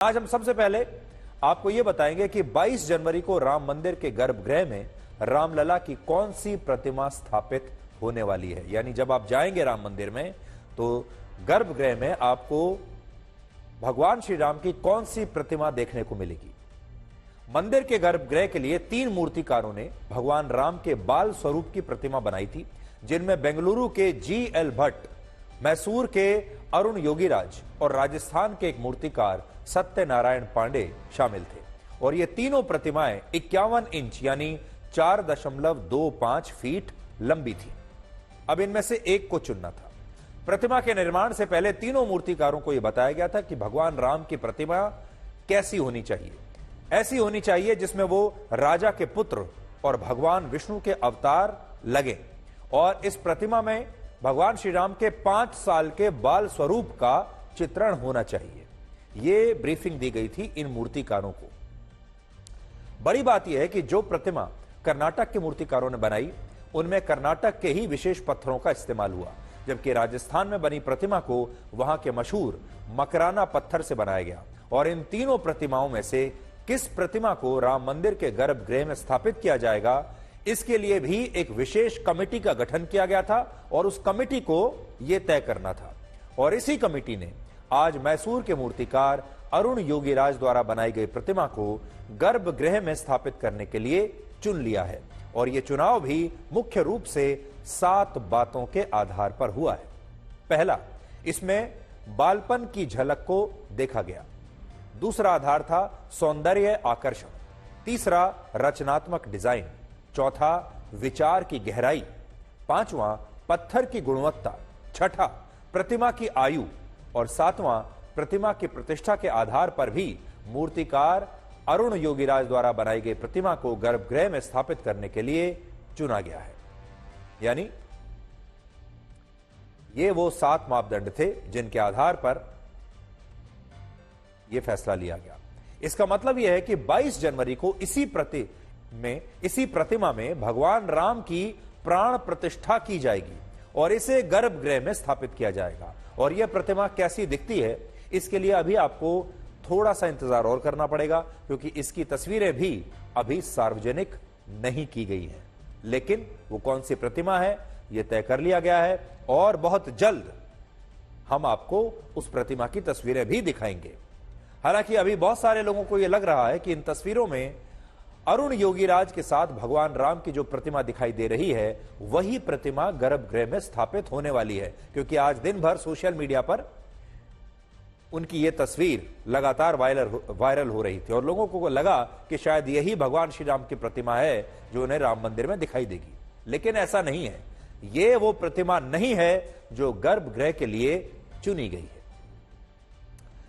आज हम सबसे पहले आपको यह बताएंगे कि 22 जनवरी को राम मंदिर के गर्भगृह में रामलला की कौन सी प्रतिमा स्थापित होने वाली है। यानी जब आप जाएंगे राम मंदिर में तो गर्भगृह में आपको भगवान श्री राम की कौन सी प्रतिमा देखने को मिलेगी। मंदिर के गर्भगृह के लिए 3 मूर्तिकारों ने भगवान राम के बाल स्वरूप की प्रतिमा बनाई थी, जिनमें बेंगलुरु के जी.एल. भट्ट, मैसूर के अरुण योगीराज और राजस्थान के एक मूर्तिकार सत्यनारायण पांडे शामिल थे। और ये तीनों प्रतिमाएं 51 इंच यानी 4.25 फीट लंबी थी। अब इनमें से एक को चुनना था। प्रतिमा के निर्माण से पहले तीनों मूर्तिकारों को यह बताया गया था कि भगवान राम की प्रतिमा कैसी होनी चाहिए। ऐसी होनी चाहिए जिसमें वो राजा के पुत्र और भगवान विष्णु के अवतार लगे, और इस प्रतिमा में भगवान श्री राम के 5 साल के बाल स्वरूप का चित्रण होना चाहिए। यह ब्रीफिंग दी गई थी इन मूर्तिकारों को। बड़ी बात यह है कि जो प्रतिमा कर्नाटक के मूर्तिकारों ने बनाई उनमें कर्नाटक के ही विशेष पत्थरों का इस्तेमाल हुआ, जबकि राजस्थान में बनी प्रतिमा को वहां के मशहूर मकराना पत्थर से बनाया गया। और इन तीनों प्रतिमाओं में से किस प्रतिमा को राम मंदिर के गर्भगृह में स्थापित किया जाएगा, इसके लिए भी एक विशेष कमेटी का गठन किया गया था और उस कमेटी को यह तय करना था। और इसी कमेटी ने आज मैसूर के मूर्तिकार अरुण योगीराज द्वारा बनाई गई प्रतिमा को गर्भगृह में स्थापित करने के लिए चुन लिया है। और यह चुनाव भी मुख्य रूप से 7 बातों के आधार पर हुआ है। पहला, इसमें बालपन की झलक को देखा गया। दूसरा आधार था सौंदर्य आकर्षण। तीसरा, रचनात्मक डिजाइन। चौथा, विचार की गहराई। पांचवां, पत्थर की गुणवत्ता। छठा, प्रतिमा की आयु। और सातवां, प्रतिमा की प्रतिष्ठा के आधार पर भी मूर्तिकार अरुण योगीराज द्वारा बनाई गई प्रतिमा को गर्भगृह में स्थापित करने के लिए चुना गया है। यानी ये वो 7 मापदंड थे जिनके आधार पर यह फैसला लिया गया। इसका मतलब यह है कि 22 जनवरी को इसी प्रतिमा में भगवान राम की प्राण प्रतिष्ठा की जाएगी और इसे गर्भगृह में स्थापित किया जाएगा। और यह प्रतिमा कैसी दिखती है, इसके लिए अभी आपको थोड़ा सा इंतजार और करना पड़ेगा, क्योंकि इसकी तस्वीरें भी अभी सार्वजनिक नहीं की गई हैं। लेकिन वो कौन सी प्रतिमा है यह तय कर लिया गया है और बहुत जल्द हम आपको उस प्रतिमा की तस्वीरें भी दिखाएंगे। हालांकि अभी बहुत सारे लोगों को यह लग रहा है कि इन तस्वीरों में अरुण योगीराज के साथ भगवान राम की जो प्रतिमा दिखाई दे रही है वही प्रतिमा गर्भगृह में स्थापित होने वाली है, क्योंकि आज दिन भर सोशल मीडिया पर उनकी यह तस्वीर लगातार वायरल हो रही थी और लोगों को लगा कि शायद यही भगवान श्री राम की प्रतिमा है जो उन्हें राम मंदिर में दिखाई देगी। लेकिन ऐसा नहीं है। यह वो प्रतिमा नहीं है जो गर्भगृह के लिए चुनी गई है।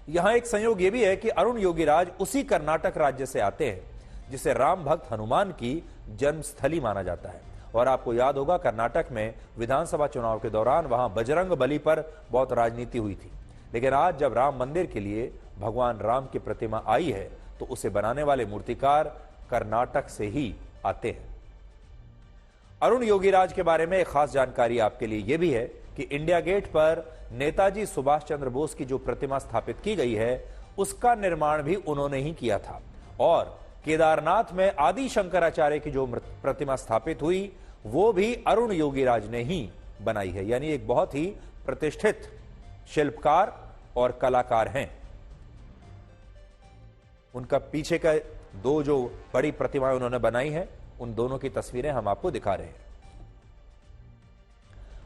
यहां एक संयोग यह भी है कि अरुण योगीराज उसी कर्नाटक राज्य से आते हैं जिसे राम भक्त हनुमान की जन्मस्थली माना जाता है। और आपको याद होगा, कर्नाटक में विधानसभा चुनाव के दौरान वहां बजरंग बली पर बहुत राजनीति हुई थी। लेकिन आज जब राम मंदिर के लिए भगवान राम की प्रतिमा आई है तो उसे बनाने वाले मूर्तिकार कर्नाटक से ही आते हैं। अरुण योगीराज के बारे में एक खास जानकारी आपके लिए यह भी है कि इंडिया गेट पर नेताजी सुभाष चंद्र बोस की जो प्रतिमा स्थापित की गई है उसका निर्माण भी उन्होंने ही किया था। और केदारनाथ में आदि शंकराचार्य की जो प्रतिमा स्थापित हुई वो भी अरुण योगीराज ने ही बनाई है। यानी एक बहुत ही प्रतिष्ठित शिल्पकार और कलाकार हैं। उनका पीछे का 2 जो बड़ी प्रतिमाएं उन्होंने बनाई हैं उन दोनों की तस्वीरें हम आपको दिखा रहे हैं।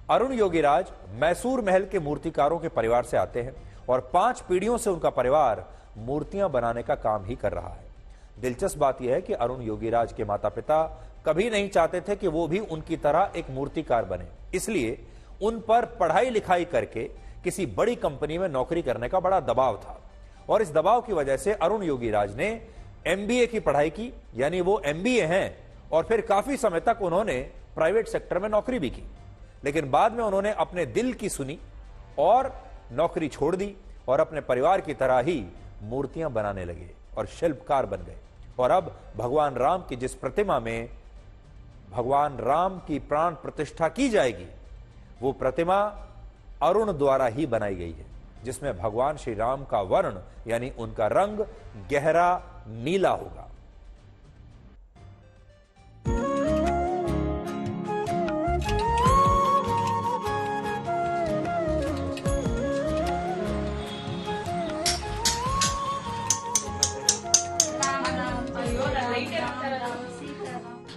अरुण योगीराज मैसूर महल के मूर्तिकारों के परिवार से आते हैं और 5 पीढ़ियों से उनका परिवार मूर्तियां बनाने का काम ही कर रहा है। दिलचस्प बात यह है कि अरुण योगीराज के माता पिता कभी नहीं चाहते थे कि वो भी उनकी तरह एक मूर्तिकार बने, इसलिए उन पर पढ़ाई लिखाई करके किसी बड़ी कंपनी में नौकरी करने का बड़ा दबाव था। और इस दबाव की वजह से अरुण योगीराज ने MBA की पढ़ाई की, यानी वो MBA हैं, और फिर काफी समय तक उन्होंने प्राइवेट सेक्टर में नौकरी भी की। लेकिन बाद में उन्होंने अपने दिल की सुनी और नौकरी छोड़ दी और अपने परिवार की तरह ही मूर्तियां बनाने लगे और शिल्पकार बन गए। और अब भगवान राम की जिस प्रतिमा में भगवान राम की प्राण प्रतिष्ठा की जाएगी वो प्रतिमा अरुण द्वारा ही बनाई गई है। जिसमें भगवान श्री राम का वर्ण यानी उनका रंग गहरा नीला होगा।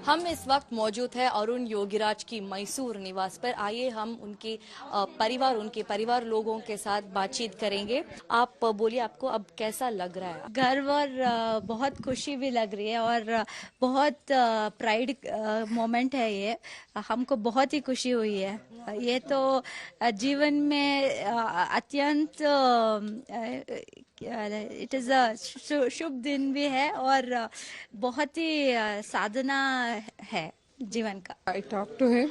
हम इस वक्त मौजूद है अरुण योगीराज की मैसूर निवास पर। आइए हम उनके परिवार लोगों के साथ बातचीत करेंगे। आप बोलिए, आपको अब कैसा लग रहा है? गर्व और बहुत खुशी भी लग रही है और बहुत प्राइड मोमेंट है ये। हमको बहुत ही खुशी हुई है। ये तो जीवन में अत्यंत इट इज़ अ शुभ दिन भी है और बहुत ही साधना है जीवन का। I talked to him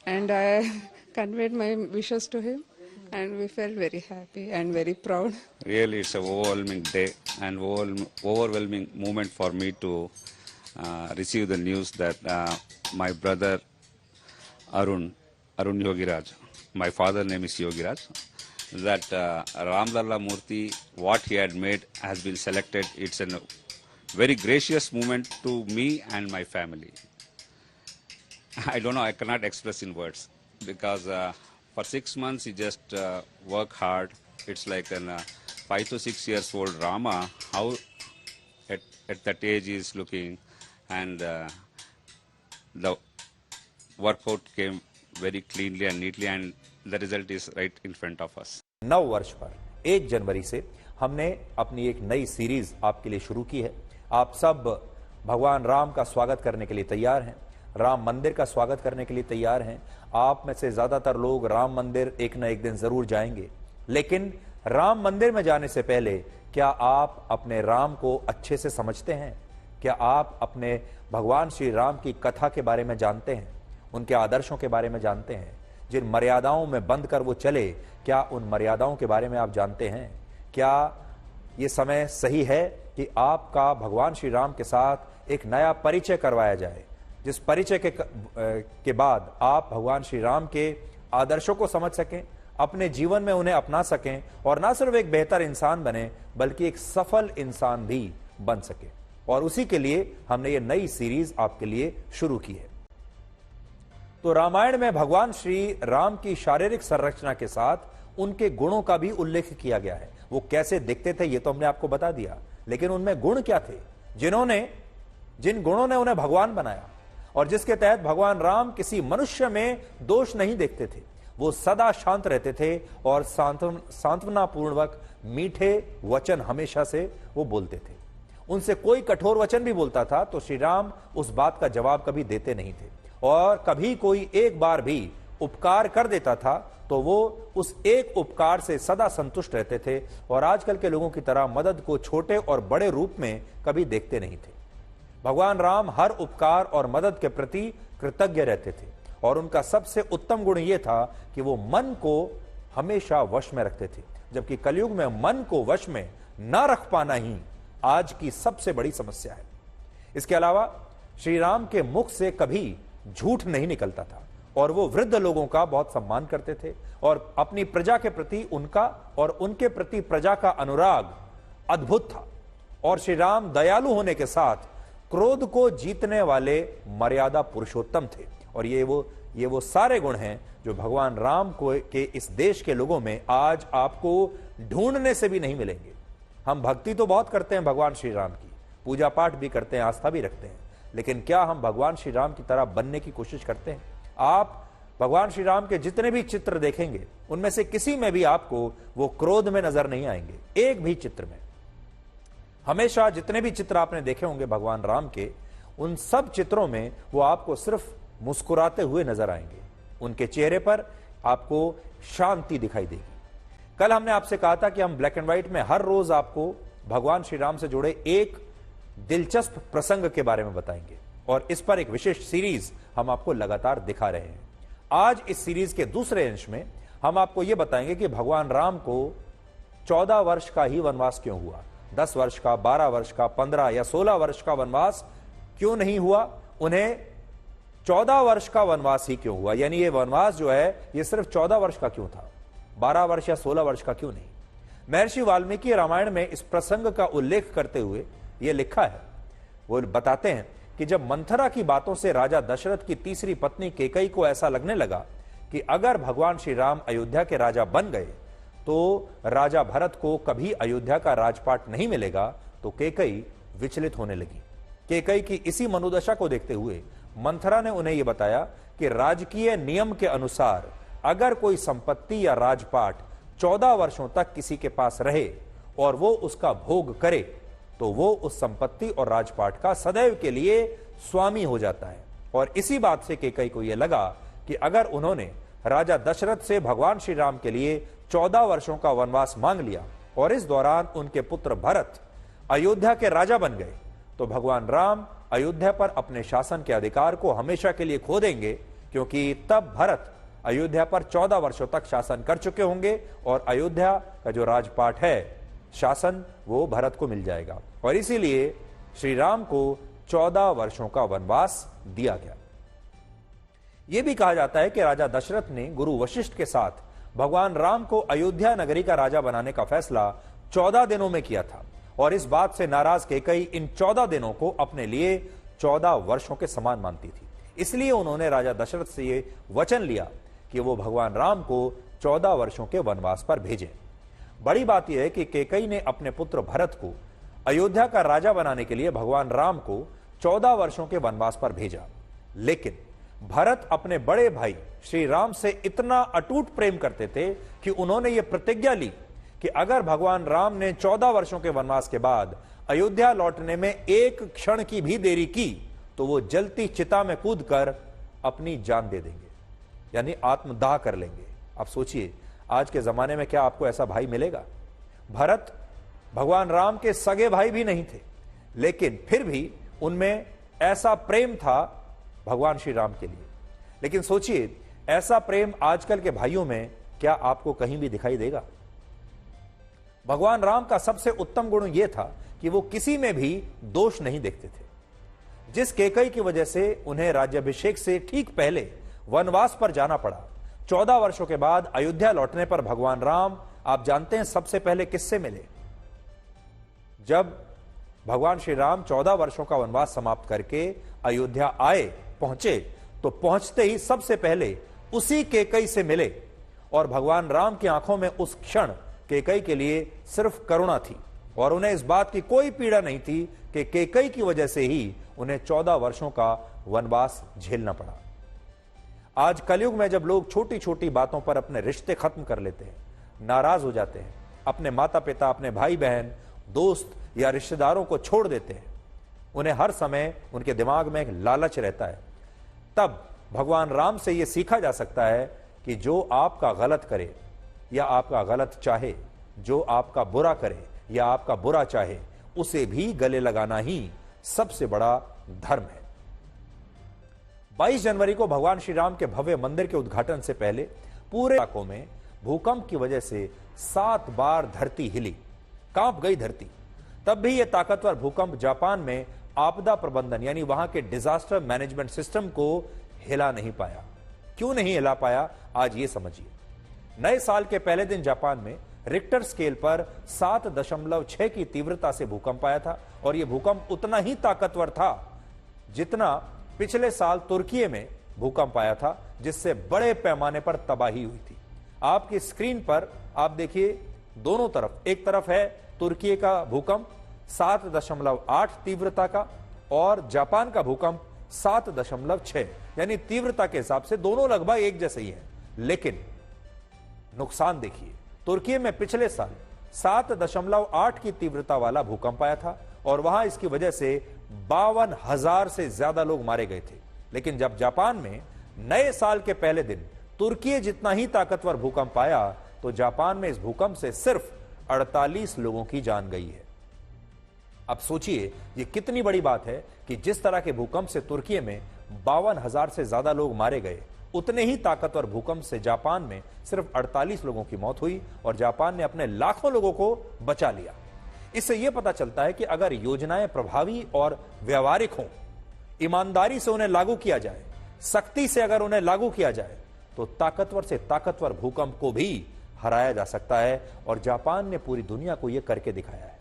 and I conveyed my wishes to him and we felt very happy and very proud. Really, it's an overwhelming day and overwhelming moment for me to receive the news that my brother Arun Yogiraj, my father name is Yogiraj, that Ramlalla Murthy, what he had made has been selected. It's a very gracious moment to me and my family. I don't know, I cannot express in words because for 6 months he just worked hard. It's like a 5 to 6 years old Rama, how at that age he is looking, and the workout came very cleanly and neatly and the result is right in front of us. 9 वर्ष पर 1 जनवरी से हमने अपनी एक नई series आपके लिए शुरू की है। आप सब भगवान राम का स्वागत करने के लिए तैयार हैं, राम मंदिर का स्वागत करने के लिए तैयार हैं। आप में से ज्यादातर लोग राम मंदिर एक न एक दिन जरूर जाएंगे, लेकिन राम मंदिर में जाने से पहले क्या आप अपने राम को अच्छे से समझते हैं? क्या आप अपने भगवान श्री राम की कथा के बारे में जानते हैं, उनके आदर्शों के बारे में जानते हैं? जिन मर्यादाओं में बंद कर वो चले, क्या उन मर्यादाओं के बारे में आप जानते हैं? क्या ये समय सही है कि आपका भगवान श्री राम के साथ एक नया परिचय करवाया जाए, जिस परिचय के बाद आप भगवान श्री राम के आदर्शों को समझ सकें, अपने जीवन में उन्हें अपना सकें और ना सिर्फ एक बेहतर इंसान बने बल्कि एक सफल इंसान भी बन सके? और उसी के लिए हमने ये नई सीरीज आपके लिए शुरू की है। तो रामायण में भगवान श्री राम की शारीरिक संरचना के साथ उनके गुणों का भी उल्लेख किया गया है। वो कैसे दिखते थे ये तो हमने आपको बता दिया, लेकिन उनमें गुण क्या थे जिन गुणों ने उन्हें भगवान बनाया और जिसके तहत भगवान राम किसी मनुष्य में दोष नहीं देखते थे। वो सदा शांत रहते थे और सांत्वना पूर्वक मीठे वचन हमेशा से वो बोलते थे। उनसे कोई कठोर वचन भी बोलता था तो श्री राम उस बात का जवाब कभी देते नहीं थे, और कभी कोई एक बार भी उपकार कर देता था तो वो उस एक उपकार से सदा संतुष्ट रहते थे और आजकल के लोगों की तरह मदद को छोटे और बड़े रूप में कभी देखते नहीं थे। भगवान राम हर उपकार और मदद के प्रति कृतज्ञ रहते थे और उनका सबसे उत्तम गुण यह था कि वो मन को हमेशा वश में रखते थे, जबकि कलयुग में मन को वश में न रख पाना ही आज की सबसे बड़ी समस्या है। इसके अलावा श्री राम के मुख से कभी झूठ नहीं निकलता था और वो वृद्ध लोगों का बहुत सम्मान करते थे और अपनी प्रजा के प्रति उनका और उनके प्रति प्रजा का अनुराग अद्भुत था। और श्री राम दयालु होने के साथ क्रोध को जीतने वाले मर्यादा पुरुषोत्तम थे। और ये वो सारे गुण हैं जो भगवान राम को के इस देश के लोगों में आज आपको ढूंढने से भी नहीं मिलेंगे। हम भक्ति तो बहुत करते हैं भगवान श्री राम की, पूजा पाठ भी करते हैं, आस्था भी रखते हैं, लेकिन क्या हम भगवान श्री राम की तरह बनने की कोशिश करते हैं? आप भगवान श्री राम के जितने भी चित्र देखेंगे उनमें से किसी में भी आपको वो क्रोध में नजर नहीं आएंगे, एक भी चित्र में। हमेशा जितने भी चित्र आपने देखे होंगे भगवान राम के, उन सब चित्रों में वो आपको सिर्फ मुस्कुराते हुए नजर आएंगे। उनके चेहरे पर आपको शांति दिखाई देगी। कल हमने आपसे कहा था कि हम ब्लैक एंड व्हाइट में हर रोज आपको भगवान श्री राम से जुड़े एक दिलचस्प प्रसंग के बारे में बताएंगे और इस पर एक विशेष सीरीज हम आपको लगातार दिखा रहे हैं। आज इस सीरीज के दूसरे अंश में हम आपको यह बताएंगे कि भगवान राम को 14 वर्ष का ही वनवास क्यों हुआ, 10 वर्ष का, 12 वर्ष का, 15 या 16 वर्ष का वनवास क्यों नहीं हुआ, उन्हें 14 वर्ष का वनवास ही क्यों हुआ। यानी ये वनवास जो है ये सिर्फ 14 वर्ष का क्यों था, 12 वर्ष या 16 वर्ष का क्यों नहीं। महर्षि वाल्मीकि रामायण में इस प्रसंग का उल्लेख करते हुए यह लिखा है। वो बताते हैं कि जब मंथरा की बातों से राजा दशरथ की तीसरी पत्नी कैकई को ऐसा लगने लगा कि अगर भगवान श्री राम अयोध्या के राजा बन गए तो राजा भरत को कभी अयोध्या का राजपाट नहीं मिलेगा, तो कैकई विचलित होने लगी। कैकई की इसी मनोदशा को देखते हुए मंथरा ने उन्हें यह बताया कि राजकीय नियम के अनुसार अगर कोई संपत्ति या राजपाट 14 वर्षों तक किसी के पास रहे और वो उसका भोग करे तो वो उस संपत्ति और राजपाट का सदैव के लिए स्वामी हो जाता है। और इसी बात से कैकई को यह लगा कि अगर उन्होंने राजा दशरथ से भगवान श्री राम के लिए 14 वर्षों का वनवास मांग लिया और इस दौरान उनके पुत्र भरत अयोध्या के राजा बन गए तो भगवान राम अयोध्या पर अपने शासन के अधिकार को हमेशा के लिए खो देंगे, क्योंकि तब भरत अयोध्या पर 14 वर्षों तक शासन कर चुके होंगे और अयोध्या का जो राजपाट है, शासन, वो भरत को मिल जाएगा। और इसीलिए श्री राम को 14 वर्षों का वनवास दिया गया। यह भी कहा जाता है कि राजा दशरथ ने गुरु वशिष्ठ के साथ भगवान राम को अयोध्या नगरी का राजा बनाने का फैसला 14 दिनों में किया था और इस बात से नाराज कैकई इन 14 दिनों को अपने लिए 14 वर्षों के समान मानती थी। इसलिए उन्होंने राजा दशरथ से ये वचन लिया कि वो भगवान राम को 14 वर्षों के वनवास पर भेजें। बड़ी बात यह है कि कैकई ने अपने पुत्र भरत को अयोध्या का राजा बनाने के लिए भगवान राम को 14 वर्षों के वनवास पर भेजा, लेकिन भरत अपने बड़े भाई श्री राम से इतना अटूट प्रेम करते थे कि उन्होंने ये प्रतिज्ञा ली कि अगर भगवान राम ने 14 वर्षों के वनवास के बाद अयोध्या लौटने में एक क्षण की भी देरी की तो वो जलती चिता में कूदकर अपनी जान दे देंगे, यानी आत्मदाह कर लेंगे। आप सोचिए, आज के जमाने में क्या आपको ऐसा भाई मिलेगा? भरत भगवान राम के सगे भाई भी नहीं थे, लेकिन फिर भी उनमें ऐसा प्रेम था भगवान श्री राम के लिए। लेकिन सोचिए, ऐसा प्रेम आजकल के भाइयों में क्या आपको कहीं भी दिखाई देगा? भगवान राम का सबसे उत्तम गुण यह था कि वो किसी में भी दोष नहीं देखते थे। जिस कैकई की वजह से उन्हें राज्याभिषेक से ठीक पहले वनवास पर जाना पड़ा, 14 वर्षों के बाद अयोध्या लौटने पर भगवान राम, आप जानते हैं सबसे पहले किससे मिले? जब भगवान श्री राम 14 वर्षों का वनवास समाप्त करके अयोध्या आए, पहुंचे, तो पहुंचते ही सबसे पहले उसी कैकई से मिले और भगवान राम की आंखों में उस क्षण कैकई के लिए सिर्फ करुणा थी और उन्हें इस बात की कोई पीड़ा नहीं थी कि कैकई की वजह से ही उन्हें 14 वर्षों का वनवास झेलना पड़ा। आज कलयुग में जब लोग छोटी छोटी बातों पर अपने रिश्ते खत्म कर लेते हैं, नाराज हो जाते हैं, अपने माता पिता, अपने भाई बहन, दोस्त या रिश्तेदारों को छोड़ देते हैं, उन्हें हर समय उनके दिमाग में एक लालच रहता है, तब भगवान राम से यह सीखा जा सकता है कि जो आपका गलत करे या आपका गलत चाहे, जो आपका बुरा करे या आपका बुरा चाहे, उसे भी गले लगाना ही सबसे बड़ा धर्म है। 22 जनवरी को भगवान श्री राम के भव्य मंदिर के उद्घाटन से पहले पूरे इलाकों में भूकंप की वजह से 7 बार धरती हिली, कांप गई धरती। तब भी यह ताकतवर भूकंप जापान में आपदा प्रबंधन यानी वहां के डिजास्टर मैनेजमेंट सिस्टम को हिला नहीं पाया। क्यों नहीं हिला पाया, आज ये समझिए। नए साल के पहले दिन जापान में रिक्टर स्केल पर 7.6 की तीव्रता से भूकंप आया था और यह भूकंप उतना ही ताकतवर था जितना पिछले साल तुर्की में भूकंप आया था, जिससे बड़े पैमाने पर तबाही हुई थी। आपकी स्क्रीन पर आप देखिए, दोनों तरफ, एक तरफ है तुर्की का भूकंप 7.8 तीव्रता का और जापान का भूकंप 7.6, यानी तीव्रता के हिसाब से दोनों लगभग एक जैसे ही हैं। लेकिन नुकसान देखिए, तुर्की में पिछले साल 7.8 की तीव्रता वाला भूकंप आया था और वहां इसकी वजह से 52,000 से ज्यादा लोग मारे गए थे। लेकिन जब जापान में नए साल के पहले दिन तुर्की जितना ही ताकतवर भूकंप आया तो जापान में इस भूकंप से सिर्फ 48 लोगों की जान गई है। अब सोचिए, ये कितनी बड़ी बात है कि जिस तरह के भूकंप से तुर्की में 52,000 से ज्यादा लोग मारे गए, उतने ही ताकतवर भूकंप से जापान में सिर्फ 48 लोगों की मौत हुई और जापान ने अपने लाखों लोगों को बचा लिया। इससे यह पता चलता है कि अगर योजनाएं प्रभावी और व्यवहारिक हों, ईमानदारी से उन्हें लागू किया जाए, सख्ती से अगर उन्हें लागू किया जाए, तो ताकतवर से ताकतवर भूकंप को भी हराया जा सकता है और जापान ने पूरी दुनिया को यह करके दिखाया है।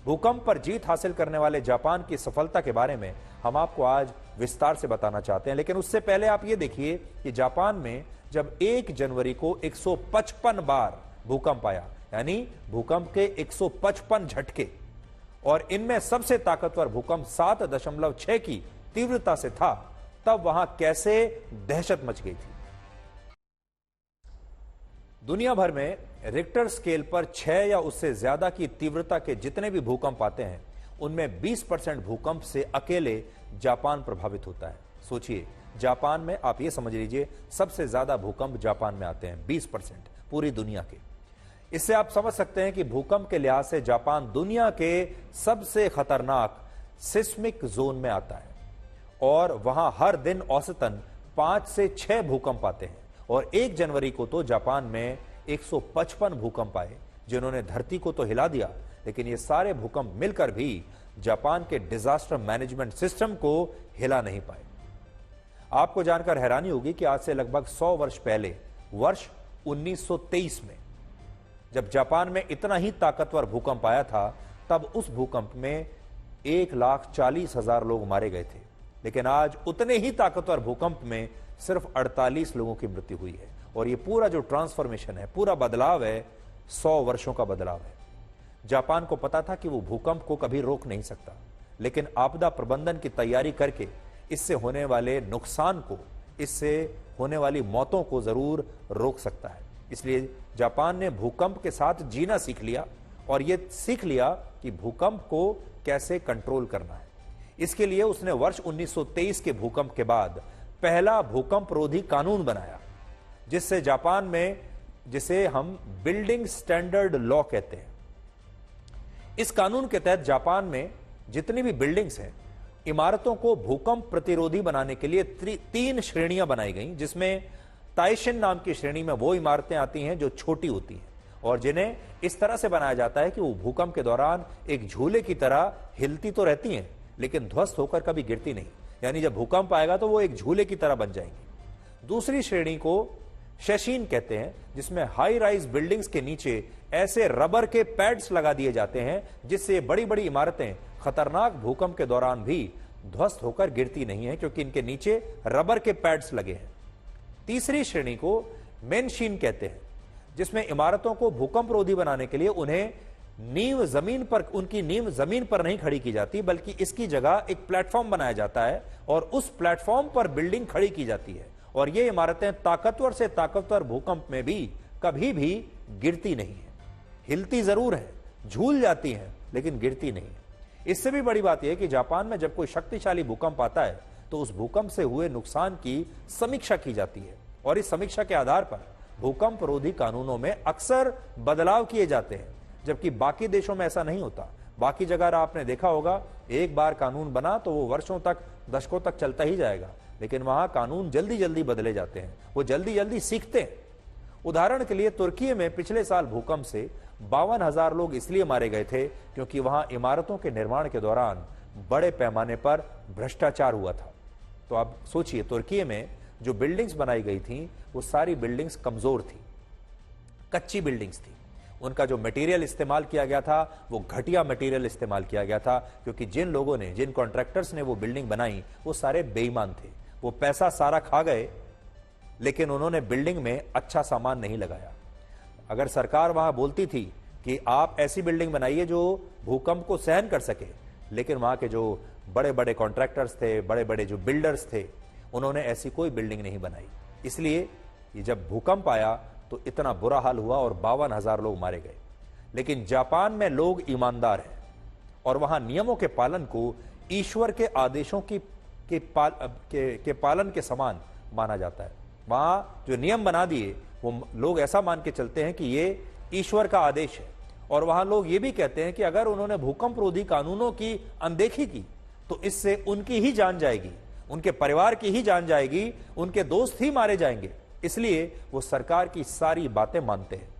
भूकंप पर जीत हासिल करने वाले जापान की सफलता के बारे में हम आपको आज विस्तार से बताना चाहते हैं, लेकिन उससे पहले आप ये देखिए कि जापान में जब 1 जनवरी को 155 बार भूकंप आया, यानी भूकंप के 155 झटके, और इनमें सबसे ताकतवर भूकंप 7.6 की तीव्रता से था, तब वहां कैसे दहशत मच गई थी। दुनिया भर में रिक्टर स्केल पर 6 या उससे ज्यादा की तीव्रता के जितने भी भूकंप आते हैं, उनमें 20% भूकंप से अकेले जापान प्रभावित होता है। सोचिए, जापान में आप ये समझ लीजिए सबसे ज्यादा भूकंप जापान में आते हैं, 20% पूरी दुनिया के। इससे आप समझ सकते हैं कि भूकंप के लिहाज से जापान दुनिया के सबसे खतरनाक सिस्मिक जोन में आता है और वहां हर दिन औसतन 5 से 6 भूकंप आते हैं। और 1 जनवरी को तो जापान में 155 भूकंप आए, जिन्होंने धरती को तो हिला दिया, लेकिन ये सारे भूकंप मिलकर भी जापान के डिजास्टर मैनेजमेंट सिस्टम को हिला नहीं पाए। आपको जानकर हैरानी होगी कि आज से लगभग 100 वर्ष पहले, वर्ष 1923 में, जब जापान में इतना ही ताकतवर भूकंप आया था, तब उस भूकंप में 1,40,000 लोग मारे गए थे। लेकिन आज उतने ही ताकतवर भूकंप में सिर्फ 48 लोगों की मृत्यु हुई है। और ये पूरा जो ट्रांसफॉर्मेशन है, पूरा बदलाव है, 100 वर्षों का बदलाव है। जापान को पता था कि वो भूकंप को कभी रोक नहीं सकता, लेकिन आपदा प्रबंधन की तैयारी करके इससे होने वाले नुकसान को, इससे होने वाली मौतों को जरूर रोक सकता है। इसलिए जापान ने भूकंप के साथ जीना सीख लिया और यह सीख लिया कि भूकंप को कैसे कंट्रोल करना है। इसके लिए उसने वर्ष 1923 के भूकंप के बाद पहला भूकंप रोधी कानून बनाया, जिससे जापान में, जिसे हम बिल्डिंग स्टैंडर्ड लॉ कहते हैं, इस कानून के तहत जापान में जितनी भी बिल्डिंग्स हैं, इमारतों को भूकंप प्रतिरोधी बनाने के लिए 3 श्रेणियां बनाई गई, जिसमें ताइशिन नाम की श्रेणी में वो इमारतें आती हैं जो छोटी होती हैं और जिन्हें इस तरह से बनाया जाता है कि वो भूकंप के दौरान एक झूले की तरह हिलती तो रहती हैं, लेकिन ध्वस्त होकर कभी गिरती नहीं, यानी जब भूकंप आएगा तो वो एक झूले की तरह बन जाएंगी। दूसरी श्रेणी को शशीन कहते हैं, जिसमें हाई राइज बिल्डिंग्स के नीचे ऐसे रबर के पैड्स लगा दिए जाते हैं, जिससे बड़ी बड़ी इमारतें खतरनाक भूकंप के दौरान भी ध्वस्त होकर गिरती नहीं है, क्योंकि इनके नीचे रबर के पैड्स लगे हैं। तीसरी श्रेणी को मेनशीन कहते हैं, जिसमें इमारतों को भूकंप रोधी बनाने के लिए उन्हें नींव जमीन पर, उनकी नींव जमीन पर नहीं खड़ी की जाती, बल्कि इसकी जगह एक प्लेटफॉर्म बनाया जाता है और उस प्लेटफॉर्म पर बिल्डिंग खड़ी की जाती है। और ये इमारतें ताकतवर से ताकतवर भूकंप में भी कभी भी गिरती नहीं है, हिलती जरूर है, झूल जाती हैं, लेकिन गिरती नहीं है। इससे भी बड़ी बात यह है कि जापान में जब कोई शक्तिशाली भूकंप आता है तो उस भूकंप से हुए नुकसान की समीक्षा की जाती है और इस समीक्षा के आधार पर भूकंप रोधी कानूनों में अक्सर बदलाव किए जाते हैं, जबकि बाकी देशों में ऐसा नहीं होता। बाकी जगह आपने देखा होगा, एक बार कानून बना तो वो वर्षों तक, दशकों तक चलता ही जाएगा, लेकिन वहां कानून जल्दी जल्दी बदले जाते हैं, वो जल्दी जल्दी सीखते हैं। उदाहरण के लिए तुर्की में पिछले साल भूकंप से 52,000 लोग इसलिए मारे गए थे क्योंकि वहां इमारतों के निर्माण के दौरान बड़े पैमाने पर भ्रष्टाचार हुआ था। तो आप सोचिए, तुर्की में जो बिल्डिंग्स बनाई गई थी वो सारी बिल्डिंग्स कमजोर थी, कच्ची बिल्डिंग्स थी। उनका जो मटेरियल इस्तेमाल किया गया था वो घटिया मटेरियल इस्तेमाल किया गया था, क्योंकि जिन लोगों ने, जिन कॉन्ट्रैक्टर्स ने वो बिल्डिंग बनाई वो सारे बेईमान थे। वो पैसा सारा खा गए, लेकिन उन्होंने बिल्डिंग में अच्छा सामान नहीं लगाया। अगर सरकार वहां बोलती थी कि आप ऐसी बिल्डिंग बनाइए जो भूकंप को सहन कर सके, लेकिन वहां के जो बड़े बड़े कॉन्ट्रैक्टर्स थे, बड़े बड़े जो बिल्डर्स थे, उन्होंने ऐसी कोई बिल्डिंग नहीं बनाई। इसलिए ये जब भूकंप आया तो इतना बुरा हाल हुआ और 52,000 लोग मारे गए। लेकिन जापान में लोग ईमानदार हैं और वहां नियमों के पालन को ईश्वर के आदेशों के पालन के समान माना जाता है। वहां जो नियम बना दिए वो लोग ऐसा मान के चलते हैं कि ये ईश्वर का आदेश है। और वहां लोग ये भी कहते हैं कि अगर उन्होंने भूकंप रोधी कानूनों की अनदेखी की तो इससे उनकी ही जान जाएगी, उनके परिवार की ही जान जाएगी, उनके दोस्त ही मारे जाएंगे। इसलिए वो सरकार की सारी बातें मानते हैं।